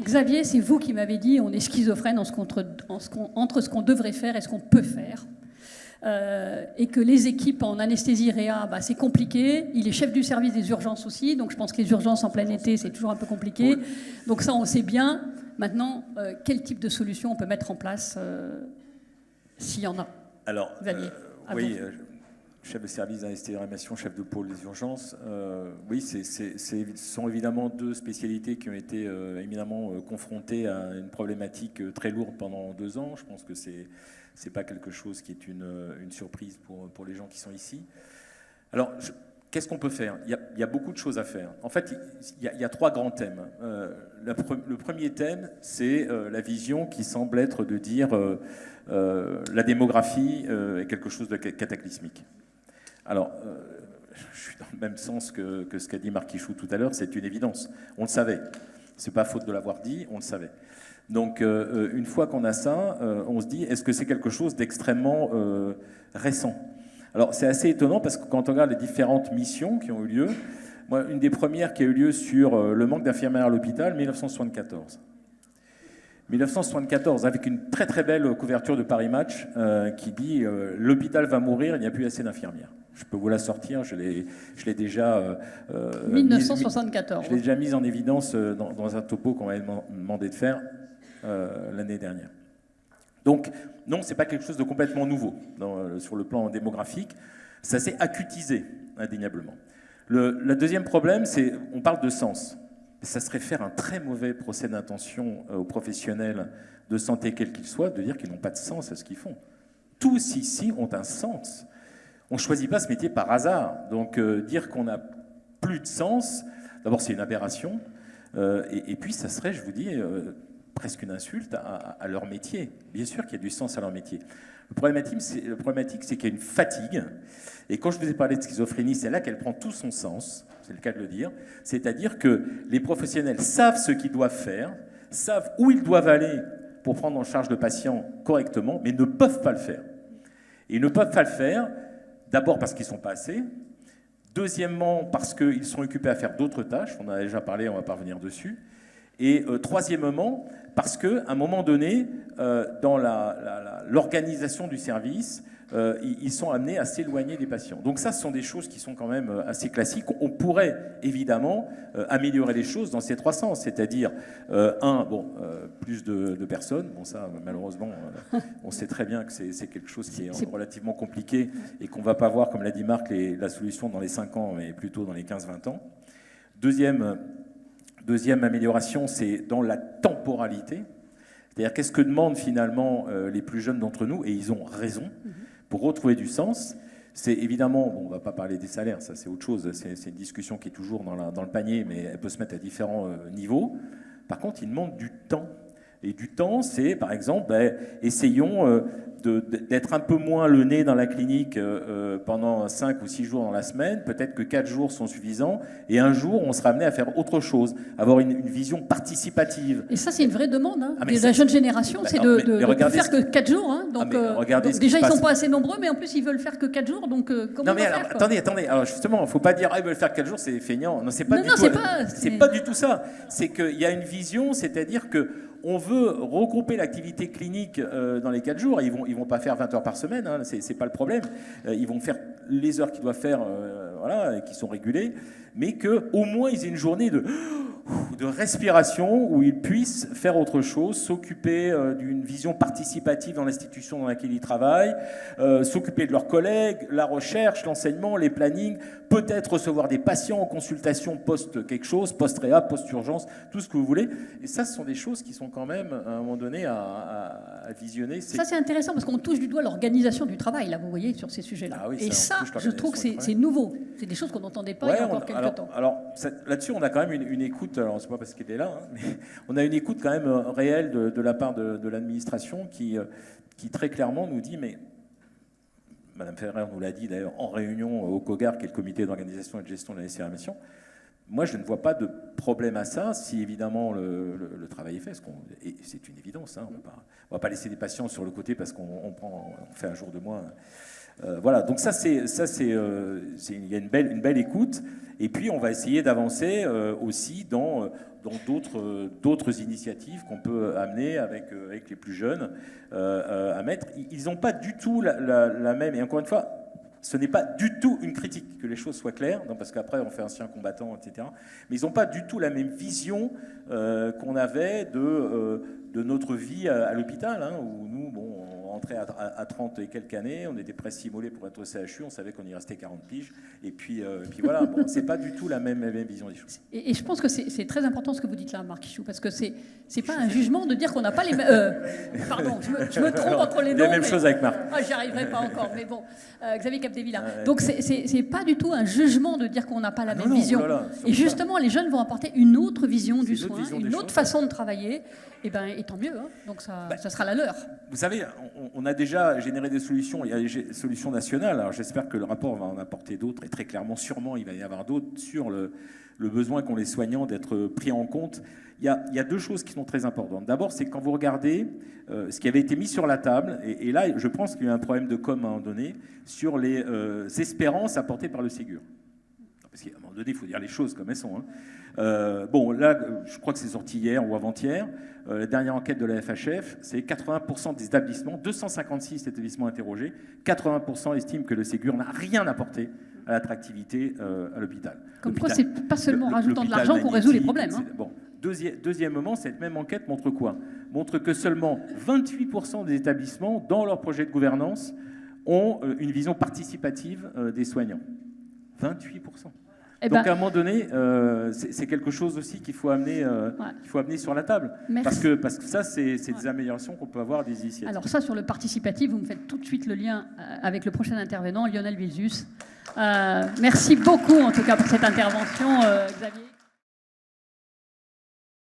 Xavier, c'est vous qui m'avez dit on est schizophrène entre ce qu'on devrait faire et ce qu'on peut faire. Et que les équipes en anesthésie réa, bah, c'est compliqué. Il est chef du service des urgences aussi, donc je pense que les urgences en plein été, c'est toujours un peu compliqué. Donc ça, on sait bien. Maintenant, quel type de solution on peut mettre en place s'il y en a? Alors, Xavier, oui, chef de service d'anesthésie-réanimation, chef de pôle des urgences. Oui, ce sont évidemment deux spécialités qui ont été éminemment confrontées à une problématique très lourde pendant 2 ans. Je pense que c'est pas quelque chose qui est une surprise pour les gens qui sont ici. Alors, qu'est-ce qu'on peut faire? Il y a beaucoup de choses à faire. En fait, il y a 3 grands thèmes. Le premier thème, c'est la vision qui semble être de dire la démographie est quelque chose de cataclysmique. Alors, je suis dans le même sens que ce qu'a dit Marc Quichou tout à l'heure, c'est une évidence. On le savait. C'est pas faute de l'avoir dit, on le savait. Donc, une fois qu'on a ça, on se dit, est-ce que c'est quelque chose d'extrêmement récent? Alors, c'est assez étonnant parce que quand on regarde les différentes missions qui ont eu lieu, moi, une des premières qui a eu lieu sur le manque d'infirmières à l'hôpital, 1974. 1974, avec une très très belle couverture de Paris Match qui dit l'hôpital va mourir, il n'y a plus assez d'infirmières. Je peux vous la sortir, je l'ai déjà 1974. Je l'ai déjà mise en évidence dans un topo qu'on m'avait demandé de faire l'année dernière. Donc non, c'est pas quelque chose de complètement nouveau sur le plan démographique. Ça s'est acutisé indéniablement. Le deuxième problème, c'est on parle de sens. Ça serait faire un très mauvais procès d'intention aux professionnels de santé, quels qu'ils soient, de dire qu'ils n'ont pas de sens à ce qu'ils font. Tous ici ont un sens. On ne choisit pas ce métier par hasard. Donc dire qu'on n'a plus de sens, d'abord c'est une aberration, et puis ça serait, je vous dis, presque une insulte à leur métier. Bien sûr qu'il y a du sens à leur métier. Le problématique, c'est qu'il y a une fatigue. Et quand je vous ai parlé de schizophrénie, c'est là qu'elle prend tout son sens, c'est le cas de le dire. C'est-à-dire que les professionnels savent ce qu'ils doivent faire, savent où ils doivent aller pour prendre en charge le patient correctement, mais ne peuvent pas le faire. Et ils ne peuvent pas le faire, d'abord parce qu'ils ne sont pas assez, deuxièmement parce qu'ils sont occupés à faire d'autres tâches, on en a déjà parlé, on va pas revenir dessus, et troisièmement, parce qu'à un moment donné, dans l'organisation du service, ils sont amenés à s'éloigner des patients. Donc ça, ce sont des choses qui sont quand même assez classiques. On pourrait évidemment améliorer les choses dans ces 3 sens, c'est-à-dire, plus de personnes. Bon, ça, malheureusement, on sait très bien que c'est quelque chose qui est relativement compliqué et qu'on ne va pas voir, comme l'a dit Marc, la solution dans les 5 ans, mais plutôt dans les 15-20 ans. Deuxième amélioration, c'est dans la temporalité. C'est-à-dire qu'est-ce que demandent finalement les plus jeunes d'entre nous, et ils ont raison, pour retrouver du sens. C'est évidemment, on ne va pas parler des salaires, ça c'est autre chose, c'est une discussion qui est toujours dans le panier, mais elle peut se mettre à différents niveaux. Par contre, ils demandent du temps. Et du temps, c'est par exemple, essayons d'être un peu moins le nez dans la clinique pendant 5 ou 6 jours dans la semaine. Peut-être que 4 jours sont suffisants. Et un jour, on sera amené à faire autre chose, avoir une vision participative. Et ça, c'est une vraie demande de la jeune génération, c'est de ne faire que 4 jours. Hein. Donc déjà, ils ne sont pas assez nombreux, mais en plus, ils veulent faire que 4 jours. Donc comment on va faire, attendez. Alors justement, il ne faut pas dire ils veulent faire 4 jours, c'est feignant. Non, c'est pas du tout ça. C'est qu'il y a une vision, c'est-à-dire que on veut regrouper l'activité clinique dans les 4 jours. Ils vont pas faire 20 heures par semaine, hein, c'est pas le problème. Ils vont faire les heures qu'ils doivent faire, et qui sont régulées, mais qu'au moins ils aient une journée de respiration où ils puissent faire autre chose, s'occuper d'une vision participative dans l'institution dans laquelle ils travaillent, s'occuper de leurs collègues, la recherche, l'enseignement, les plannings, peut-être recevoir des patients en consultation post-quelque chose, post-réa, post-urgence, tout ce que vous voulez. Et ça, ce sont des choses qui sont quand même, à un moment donné, à visionner. Ça, c'est intéressant parce qu'on touche du doigt l'organisation du travail, là, vous voyez, sur ces sujets-là. Et ça, je trouve que c'est nouveau. C'est des choses qu'on n'entendait pas il y a encore quelques temps. Alors là-dessus, on a quand même une écoute, alors c'est pas parce qu'il est là, mais on a une écoute quand même réelle de la part de l'administration qui très clairement nous dit, mais Madame Ferrer nous l'a dit d'ailleurs en réunion au COGAR, qui est le comité d'organisation et de gestion de la réanimation, moi je ne vois pas de problème à ça si évidemment le travail est fait, et c'est une évidence, hein, on va pas laisser des patients sur le côté parce qu'on fait un jour de moins. Voilà, donc il y a une belle écoute. Et puis, on va essayer d'avancer aussi dans d'autres initiatives qu'on peut amener avec les plus jeunes à mettre. Ils n'ont pas du tout la même... Et encore une fois, ce n'est pas du tout une critique, que les choses soient claires, non, parce qu'après, on fait ancien combattant, etc. Mais ils n'ont pas du tout la même vision qu'on avait de notre vie à l'hôpital, hein, où nous, bon, on rentrait à 30 et quelques années, on était presque immolés pour être au CHU, on savait qu'on y restait 40 piges, et puis voilà, bon, c'est pas du tout la même vision des choses. Et je pense que c'est très important ce que vous dites là, Marc Ichou, parce que c'est pas un jugement de dire qu'on n'a pas les mêmes... pardon, je me trompe entre les noms. La même chose avec Marc. J'y arriverai pas encore, mais bon, Xavier Capdevila. Donc c'est pas du tout un jugement de dire qu'on n'a pas la même vision. Voilà, et justement, les jeunes vont apporter une autre vision du soin, une autre façon de travailler, et tant mieux, hein. Donc ça sera la leur. Vous savez, on a déjà généré des solutions, il y a des solutions nationales, alors j'espère que le rapport va en apporter d'autres, et très clairement, sûrement, il va y avoir d'autres sur le besoin qu'ont les soignants d'être pris en compte. Il y a deux choses qui sont très importantes. D'abord, c'est quand vous regardez ce qui avait été mis sur la table, et là, je pense qu'il y a eu un problème de com' à un moment donné, sur les espérances apportées par le Ségur. Parce qu'à un moment donné, il faut dire les choses comme elles sont, hein. Bon, là, je crois que c'est sorti hier ou avant-hier. La dernière enquête de la FHF, c'est 80% des établissements, 256 établissements interrogés, 80% estiment que le Ségur n'a rien apporté à l'attractivité à l'hôpital. Comme quoi, c'est pas seulement en rajoutant de l'argent qu'on résout les problèmes. Hein. Bon. Deuxièmement, cette même enquête montre quoi? Montre que seulement 28% des établissements, dans leur projet de gouvernance, ont une vision participative des soignants. 28%. Donc à un moment donné, c'est quelque chose aussi qu'il faut amener sur la table. Parce que ça, c'est des améliorations qu'on peut avoir des initiatives. Alors ça, sur le participatif, vous me faites tout de suite le lien avec le prochain intervenant, Lionel Vilzus. Merci beaucoup, en tout cas, pour cette intervention, Xavier.